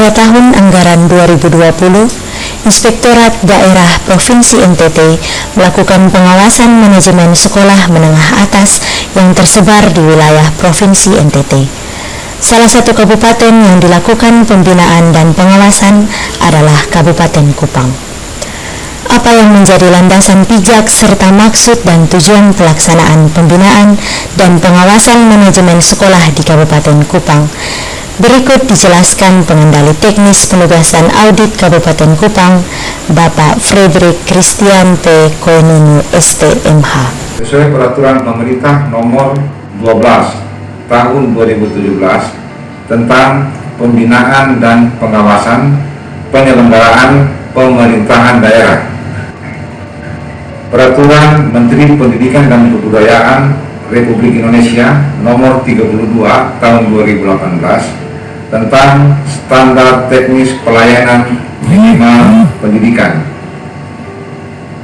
Pada tahun anggaran 2020, Inspektorat Daerah Provinsi NTT melakukan pengawasan manajemen sekolah menengah atas yang tersebar di wilayah Provinsi NTT. Salah satu kabupaten yang dilakukan pembinaan dan pengawasan adalah Kabupaten Kupang. Apa yang menjadi landasan pijak serta maksud dan tujuan pelaksanaan pembinaan dan pengawasan manajemen sekolah di Kabupaten Kupang? Berikut dijelaskan pengendali teknis penugasan audit Kabupaten Kupang, Bapak Frederick Christian P. Koeninu STMH. Sesuai peraturan pemerintah nomor 12 tahun 2017 tentang pembinaan dan pengawasan penyelenggaraan pemerintahan daerah. Peraturan Menteri Pendidikan dan Kebudayaan Republik Indonesia nomor 32 tahun 2018 tentang standar teknis pelayanan minimal pendidikan.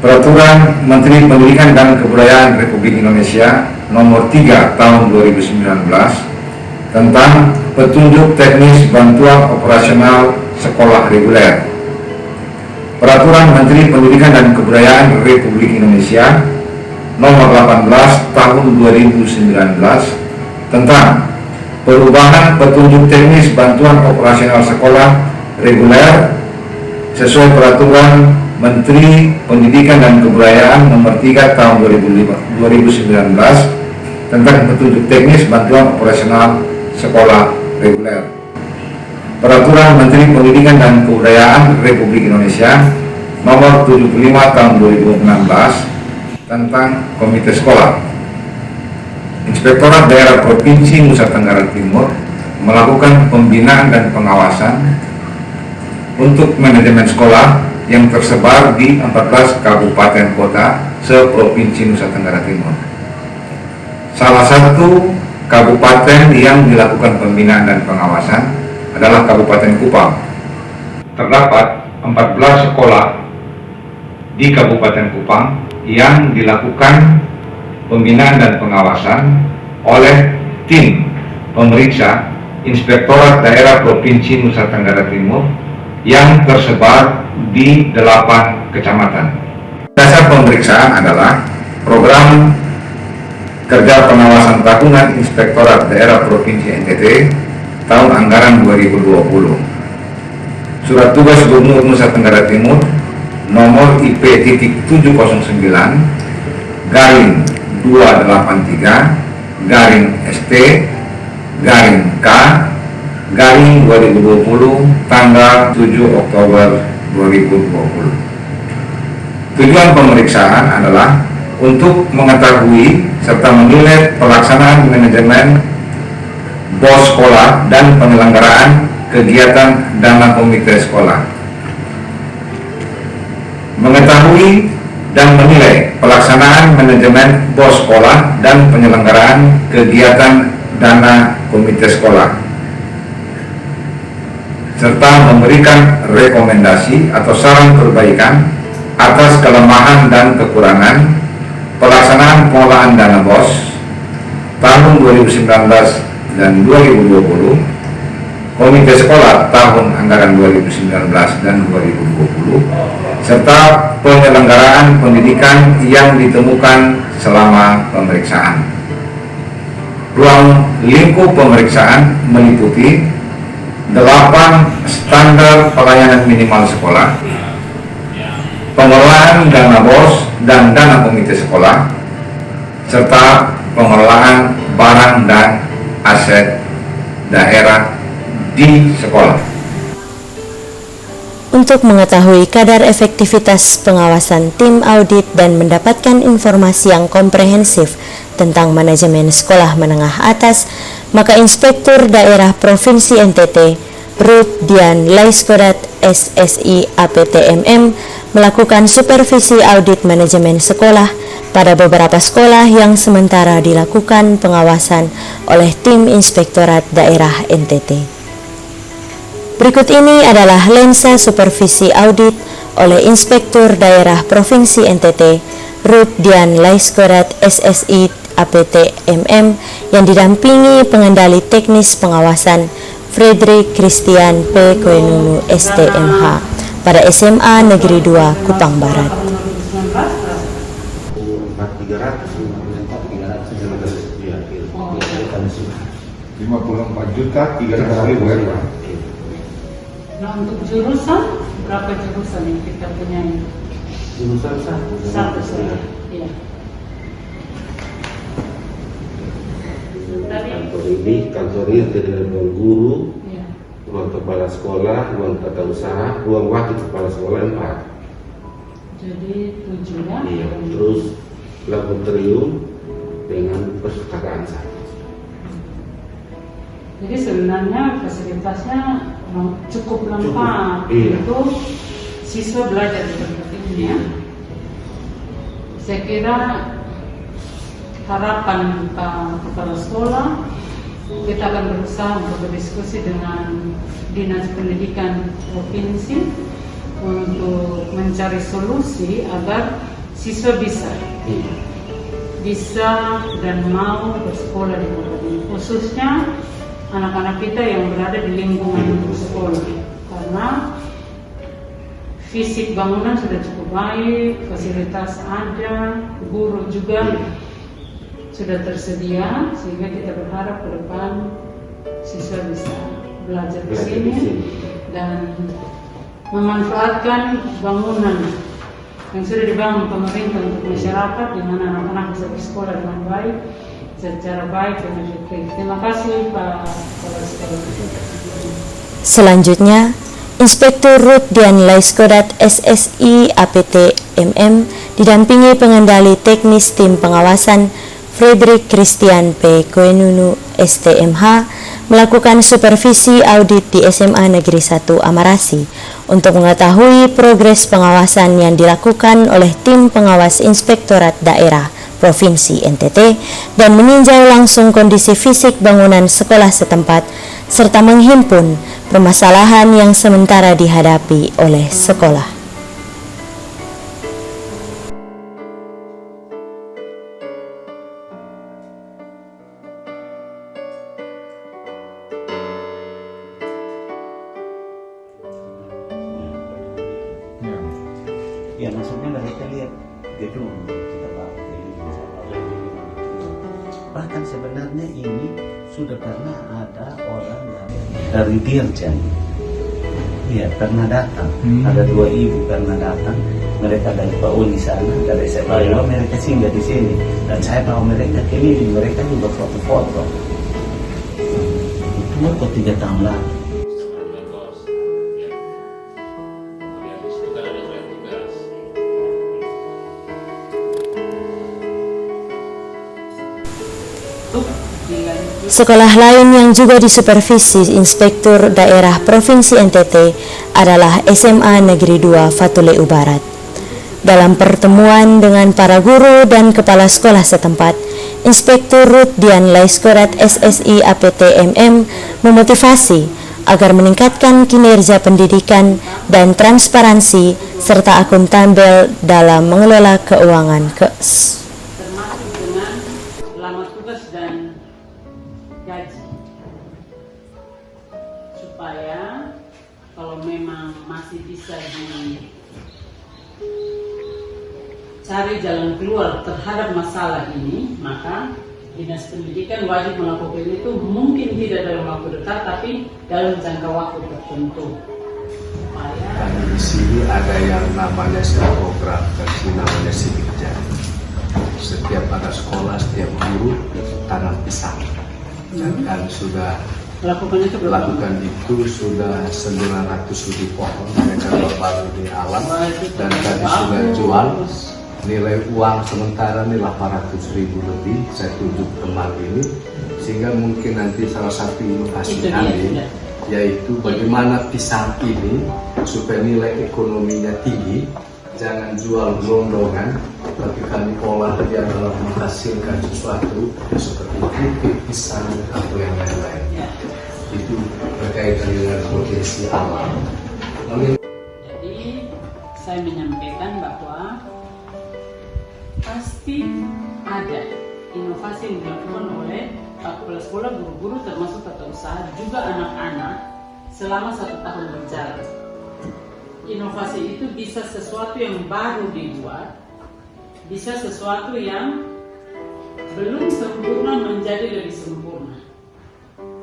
Peraturan Menteri Pendidikan dan Kebudayaan Republik Indonesia nomor 3 tahun 2019 tentang petunjuk teknis bantuan operasional sekolah reguler. Peraturan Menteri Pendidikan dan Kebudayaan Republik Indonesia nomor 18 tahun 2019 tentang perubahan petunjuk teknis bantuan operasional sekolah reguler sesuai peraturan Menteri Pendidikan dan Kebudayaan nomor 3 tahun 2019 tentang petunjuk teknis bantuan operasional sekolah reguler. Peraturan Menteri Pendidikan dan Kebudayaan Republik Indonesia nomor 75 tahun 2016 tentang Komite Sekolah. Inspektorat Daerah Provinsi Nusa Tenggara Timur melakukan pembinaan dan pengawasan untuk manajemen sekolah yang tersebar di 14 kabupaten kota se-Provinsi Nusa Tenggara Timur. Salah satu kabupaten yang dilakukan pembinaan dan pengawasan adalah Kabupaten Kupang. Terdapat 14 sekolah di Kabupaten Kupang yang dilakukan pembinaan dan pengawasan oleh tim pemeriksa Inspektorat Daerah Provinsi Nusa Tenggara Timur yang tersebar di 8 kecamatan. Dasar pemeriksaan adalah program kerja pengawasan tahunan Inspektorat Daerah Provinsi NTT tahun anggaran 2020. Surat tugas Gubernur Nusa Tenggara Timur nomor IP-209-283-ST-K-2020 tanggal 7 Oktober 2020. Tujuan pemeriksaan adalah untuk mengetahui serta menilai pelaksanaan manajemen BOS sekolah dan penyelenggaraan kegiatan dana komite sekolah. Mengetahui dan menilai pelaksanaan manajemen BOS sekolah dan penyelenggaraan kegiatan dana komite sekolah, serta memberikan rekomendasi atau saran perbaikan atas kelemahan dan kekurangan pelaksanaan pengolahan dana BOS tahun 2019 dan 2020, komite sekolah tahun anggaran 2019 dan 2020, serta penyelenggaraan pendidikan yang ditemukan selama pemeriksaan. Ruang lingkup pemeriksaan meliputi 8 standar pelayanan minimal sekolah, pengelolaan dana BOS dan dana komite sekolah, serta pengelolaan barang dan aset daerah di sekolah. Untuk mengetahui kadar efektivitas pengawasan tim audit dan mendapatkan informasi yang komprehensif tentang manajemen sekolah menengah atas, maka Inspektur Daerah Provinsi NTT, Ruth Dian Laiskodat SSI APTMM, melakukan supervisi audit manajemen sekolah pada beberapa sekolah yang sementara dilakukan pengawasan oleh tim Inspektorat Daerah NTT. Berikut ini adalah lensa supervisi audit oleh Inspektur Daerah Provinsi NTT, Ruth Dian Laiskodat SSI APTMM, yang didampingi pengendali teknis pengawasan Fredrik Christian P. Koenunu STMH pada SMA Negeri 2 Kupang Barat. 54.300.000. Nah, untuk jurusan, berapa jurusan yang kita punya? Jurusan Satu saja. Iya. Kantor ini terdiri dari ruang guru, Iya. ruang kepala sekolah, ruang tata usaha, ruang wakil kepala sekolah 4. Jadi 7 ya. Iya, terus laboratorium dengan perpustakaan 1. Jadi sebenarnya fasilitasnya cukup lengkap. Iya. Untuk siswa belajar di tempat ini ya. Saya kira harapan Pak Kepala Sekolah, kita akan berusaha untuk berdiskusi dengan Dinas Pendidikan Provinsi untuk mencari solusi agar siswa bisa dan mau bersekolah di tempat ini, khususnya anak-anak kita yang berada di lingkungan sekolah, karena fisik bangunan sudah cukup baik, fasilitas ada, guru juga sudah tersedia, sehingga kita berharap ke depan siswa bisa belajar di sini dan memanfaatkan bangunan yang sudah dibangun pemerintah untuk masyarakat, di mana anak-anak bisa bersekolah dengan baik, secara baik dan efektif. Terima kasih Pak Kepala Sekolah. Selanjutnya, Inspektur Rut Dian Laiskodat SSI APT MM didampingi pengendali teknis tim pengawasan Fredrik Christian P. Koenunu STMH melakukan supervisi audit di SMA Negeri 1 Amarasi untuk mengetahui progres pengawasan yang dilakukan oleh tim pengawas Inspektorat Daerah Provinsi NTT dan meninjau langsung kondisi fisik bangunan sekolah setempat serta menghimpun permasalahan yang sementara dihadapi oleh sekolah. Ya, maksudnya mereka lihat gedung kita pakai, bahkan sebenarnya ini sudah pernah ada orang dari Dirjen, ya pernah datang, ada 2 ibu pernah datang, mereka dari Pak Uni sana, dari SMA, mereka singgah di sini, dan saya bawa mereka keliling, mereka juga foto-foto. Itu waktu 3 tahun lalu. Sekolah lain yang juga disupervisi Inspektur Daerah Provinsi NTT adalah SMA Negeri 2 Fatuleu Barat. Dalam pertemuan dengan para guru dan kepala sekolah setempat, Inspektur Rut Dian Laiskodat SSI APT MM memotivasi agar meningkatkan kinerja pendidikan dan transparansi serta akuntabel dalam mengelola keuangan Termasuk dengan lama tugas dan gaji, supaya kalau memang masih bisa dicari jalan keluar terhadap masalah ini, maka Dinas Pendidikan wajib melakukan itu, mungkin tidak dalam waktu dekat tapi dalam jangka waktu tertentu. Karena di sini ada yang namanya program, versi namanya sidik jari. Setiap ada sekolah, setiap guru tanam pisang. Dan sudah Lakukan itu berapa? lakukan itu sudah 900 lebih pohon mereka baru di alam, dan tadi sudah jual. Nilai uang sementara ini 800.000 lebih, saya tunjuk teman ini, sehingga mungkin nanti salah satu inovasi kami yaitu bagaimana pisang ini supaya nilai ekonominya tinggi, jangan jual gelondongan, tapi kami olah dia dalam menghasilkan sesuatu seperti keripik pisang atau yang lain-lain. Itu berkaitan dengan potensi alam. Jadi saya menyampaikan bahwa pasti ada inovasi yang dilakukan oleh kepala sekolah, guru-guru termasuk tata usaha, juga anak-anak selama 1 tahun berjalan. Inovasi itu bisa sesuatu yang baru dibuat, bisa sesuatu yang belum sempurna menjadi lebih sempurna.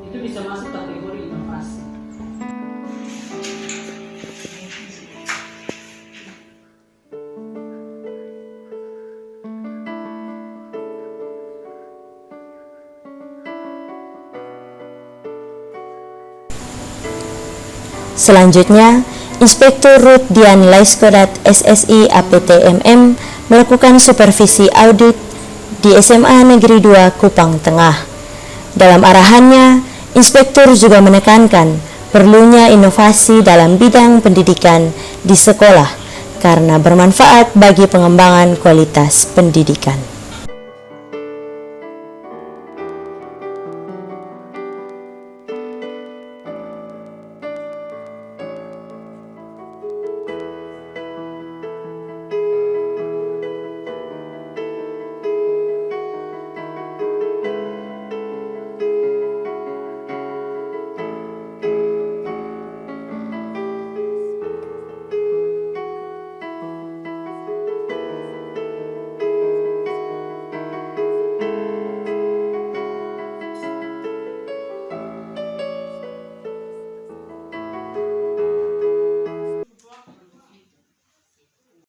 Itu bisa masuk kategori inovasi. Selanjutnya, Inspektur Rut Dian Laiskodat SSI APTMM melakukan supervisi audit di SMA Negeri 2 Kupang Tengah. Dalam arahannya, Inspektur juga menekankan perlunya inovasi dalam bidang pendidikan di sekolah karena bermanfaat bagi pengembangan kualitas pendidikan.